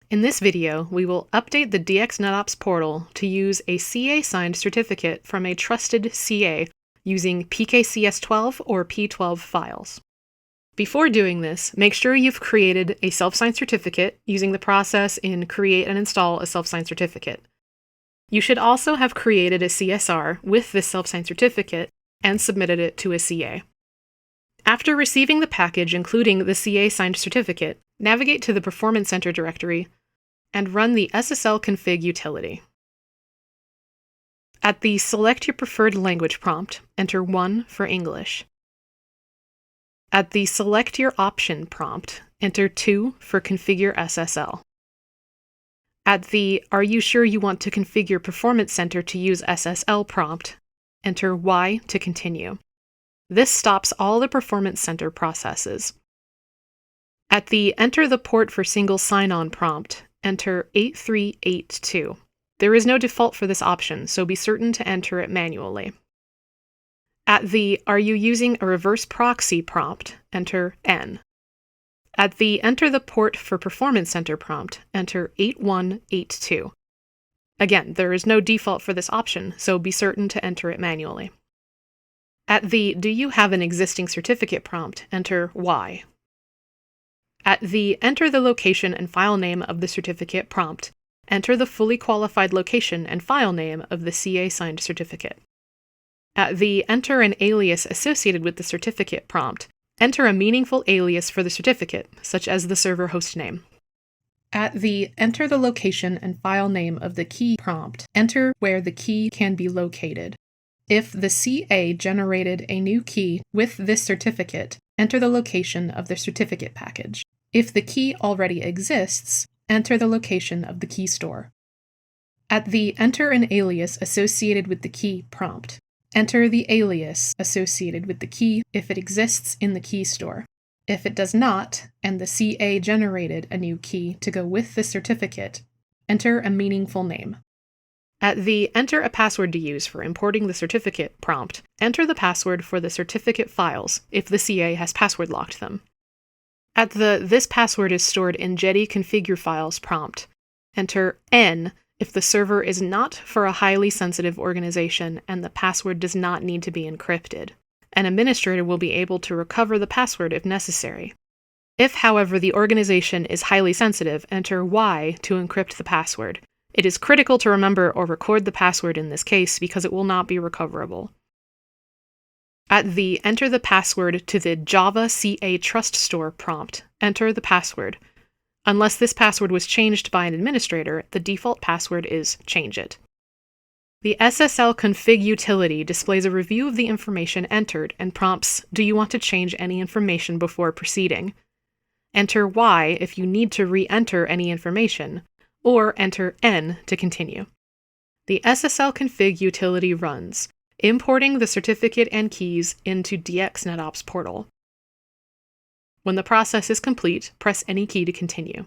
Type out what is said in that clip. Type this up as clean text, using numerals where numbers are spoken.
In this video, we will update the DX NetOps Portal to use a CA-signed certificate from a trusted CA using PKCS12 or P12 files. Before doing this, make sure you've created a self-signed certificate using the process in Create and Install a Self-Signed Certificate. You should also have created a CSR with this self-signed certificate and submitted it to a CA. After receiving the package including the CA-signed certificate, navigate to the Performance Center directory and run the Sslconfig utility. At the Select Your Preferred Language prompt, enter 1 for English. At the Select Your Option prompt, enter 2 for Configure SSL. At the Are you sure you want to configure Performance Center to use SSL prompt, enter Y to continue. This stops all the Performance Center processes. At the Enter the port for single sign-on prompt, enter 8382. There is no default for this option, so be certain to enter it manually. At the Are you using a reverse proxy prompt, enter N. At the Enter the port for Performance Center prompt, enter 8182. Again, there is no default for this option, so be certain to enter it manually. At the Do you have an existing certificate prompt, enter Y. At the Enter the location and file name of the certificate prompt, enter the fully qualified location and file name of the CA-signed certificate. At the Enter an alias associated with the certificate prompt, enter a meaningful alias for the certificate, such as the server host name. At the Enter the location and file name of the key prompt, enter where the key can be located. If the CA generated a new key with this certificate, enter the location of the certificate package. If the key already exists, enter the location of the key store. At the Enter an alias associated with the key prompt, enter the alias associated with the key if it exists in the key store. If it does not, and the CA generated a new key to go with the certificate, enter a meaningful name. At the Enter a password to use for importing the certificate prompt, enter the password for the certificate files if the CA has password locked them. At the This password is stored in Jetty configure files prompt, enter N if the server is not for a highly sensitive organization and the password does not need to be encrypted. An administrator will be able to recover the password if necessary. If, however, the organization is highly sensitive, enter Y to encrypt the password. It is critical to remember or record the password in this case because it will not be recoverable. At the Enter the password to the Java CA Trust Store prompt, enter the password. Unless this password was changed by an administrator, the default password is Change It. The Sslconfig utility displays a review of the information entered and prompts, Do you want to change any information before proceeding? Enter Y if you need to re-enter any information, or enter N to continue. The Sslconfig utility runs, importing the certificate and keys into DX NetOps Portal. When the process is complete, press any key to continue.